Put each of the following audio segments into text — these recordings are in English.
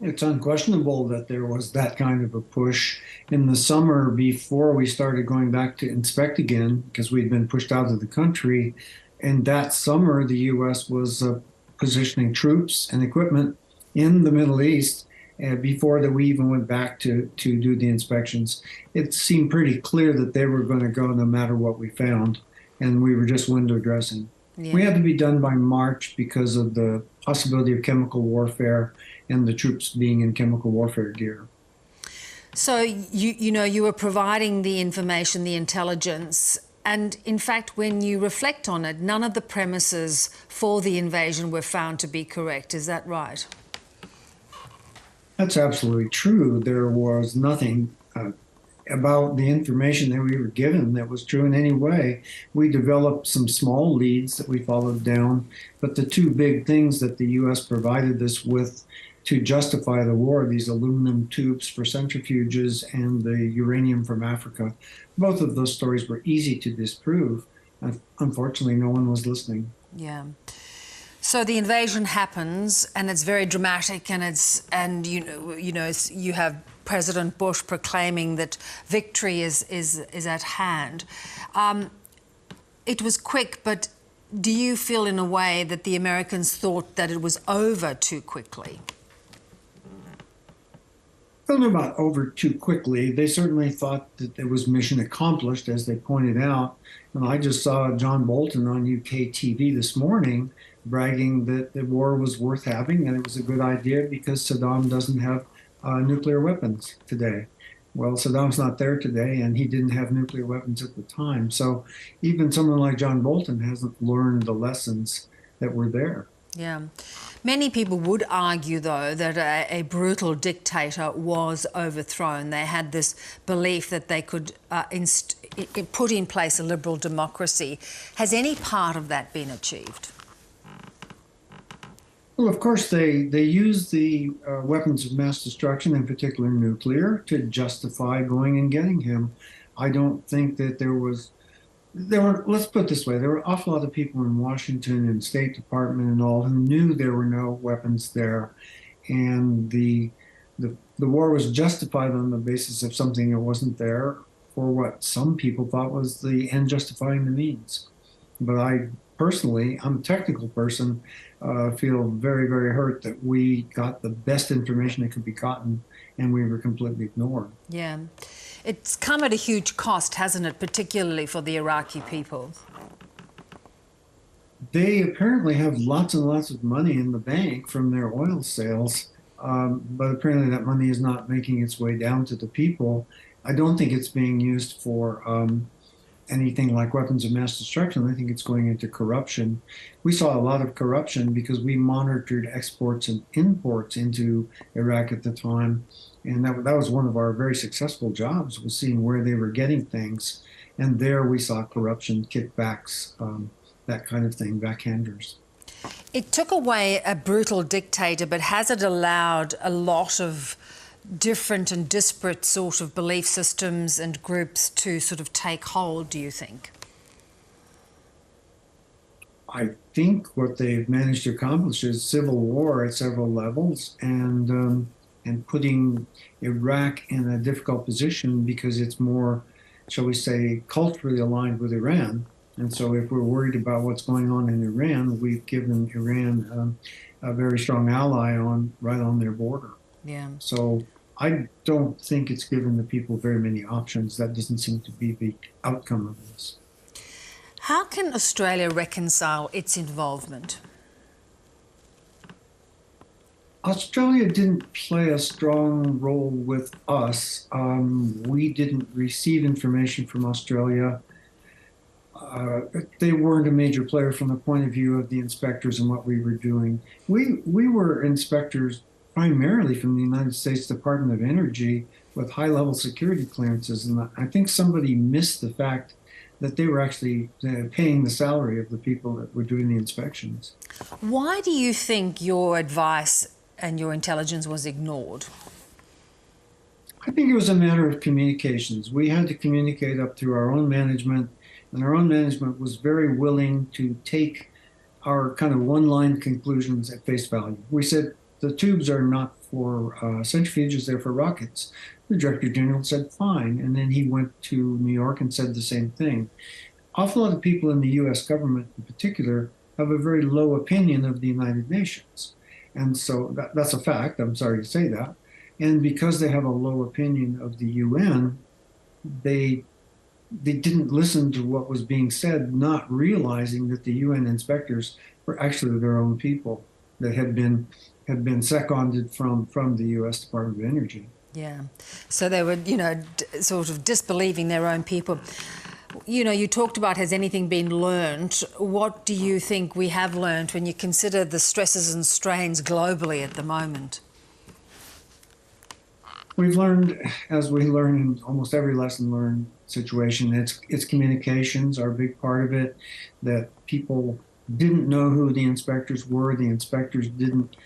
It's unquestionable that there was that kind of a push in the summer before we started going back to inspect again because we'd been pushed out of the country. And that summer, the U.S. was positioning troops and equipment in the Middle East before that we even went back to do the inspections. It seemed pretty clear that they were going to go no matter what we found, and we were just window dressing. We Yeah. had to be done by March because of the possibility of chemical warfare and the troops being in chemical warfare gear. So you were providing the information, the intelligence, and in fact, when you reflect on it, none of the premises for the invasion were found to be correct. Is that right? That's absolutely true. There was nothing about the information that we were given that was true in any way. We developed some small leads that we followed down, but the two big things that the U.S. provided us with to justify the war, these aluminum tubes for centrifuges and the uranium from Africa, both of those stories were easy to disprove. Unfortunately, no one was listening. Yeah. So the invasion happens, and it's very dramatic, and you have President Bush proclaiming that victory is at hand. It was quick, but do you feel in a way that the Americans thought that it was over too quickly? I don't know about over too quickly. They certainly thought that it was mission accomplished, as they pointed out. And I just saw John Bolton on UK TV this morning bragging that the war was worth having and it was a good idea because Saddam doesn't have nuclear weapons today. Well, Saddam's not there today, and he didn't have nuclear weapons at the time. So even someone like John Bolton hasn't learned the lessons that were there. Yeah. Many people would argue, though, that a brutal dictator was overthrown. They had this belief that they could put in place a liberal democracy. Has any part of that been achieved? Well, of course, they use the weapons of mass destruction, in particular nuclear, to justify going and getting him. I don't think that there were, let's put it this way, there were an awful lot of people in Washington and State Department and all who knew there were no weapons there. And the war was justified on the basis of something that wasn't there for what some people thought was the end justifying the means. But I personally, I'm a technical person, feel very, very hurt that we got the best information that could be gotten and we were completely ignored. Yeah. It's come at a huge cost, hasn't it, particularly for the Iraqi people? They apparently have lots and lots of money in the bank from their oil sales, but apparently that money is not making its way down to the people. I don't think it's being used for anything like weapons of mass destruction. I think it's going into corruption. We saw a lot of corruption because we monitored exports and imports into Iraq at the time. And that was one of our very successful jobs, was seeing where they were getting things. And there we saw corruption, kickbacks, that kind of thing, backhanders. It took away a brutal dictator, but has it allowed a lot of different and disparate sort of belief systems and groups to sort of take hold, do you think? I think what they've managed to accomplish is civil war at several levels and putting Iraq in a difficult position because it's more, shall we say, culturally aligned with Iran. And so if we're worried about what's going on in Iran, we've given Iran a very strong ally right on their border. Yeah. So I don't think it's given the people very many options. That doesn't seem to be the outcome of this. How can Australia reconcile its involvement? Australia didn't play a strong role with us. We didn't receive information from Australia. They weren't a major player from the point of view of the inspectors and what we were doing. We were inspectors primarily from the United States Department of Energy with high-level security clearances. And I think somebody missed the fact that they were actually paying the salary of the people that were doing the inspections. Why do you think your advice and your intelligence was ignored? I think it was a matter of communications. We had to communicate up through our own management, and our own management was very willing to take our kind of one-line conclusions at face value. We said, the tubes are not for centrifuges, they're for rockets. The Director General said, fine. And then he went to New York and said the same thing. Awful lot of people in the US government in particular have a very low opinion of the United Nations. And so that's a fact. I'm sorry to say that. And because they have a low opinion of the UN, they didn't listen to what was being said, not realizing that the UN inspectors were actually their own people that had been seconded from the US Department of Energy. Yeah. So they were, sort of disbelieving their own people. You talked about, has anything been learned? What do you think we have learned when you consider the stresses and strains globally at the moment? We've learned, as we learn in almost every lesson learned situation, it's communications are a big part of it, that people didn't know who the inspectors were. The inspectors didn't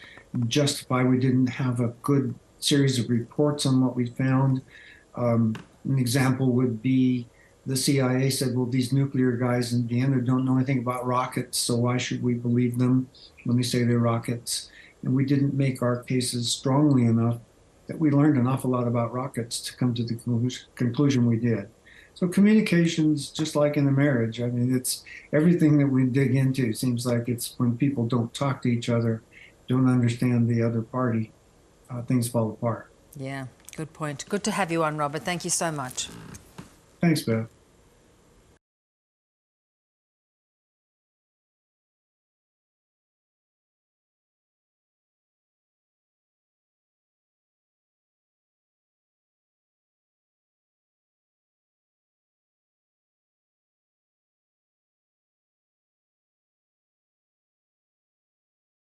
justify, we didn't have a good series of reports on what we found. An example would be the CIA said, well, these nuclear guys in Vienna don't know anything about rockets, so why should we believe them when they say they're rockets? And we didn't make our cases strongly enough that we learned an awful lot about rockets to come to the conclusion we did. So communications, just like in a marriage, I mean, it's everything that we dig into seems like it's when people don't talk to each other, don't understand the other party, things fall apart. Yeah, good point. Good to have you on, Robert. Thank you so much. Thanks, Beth.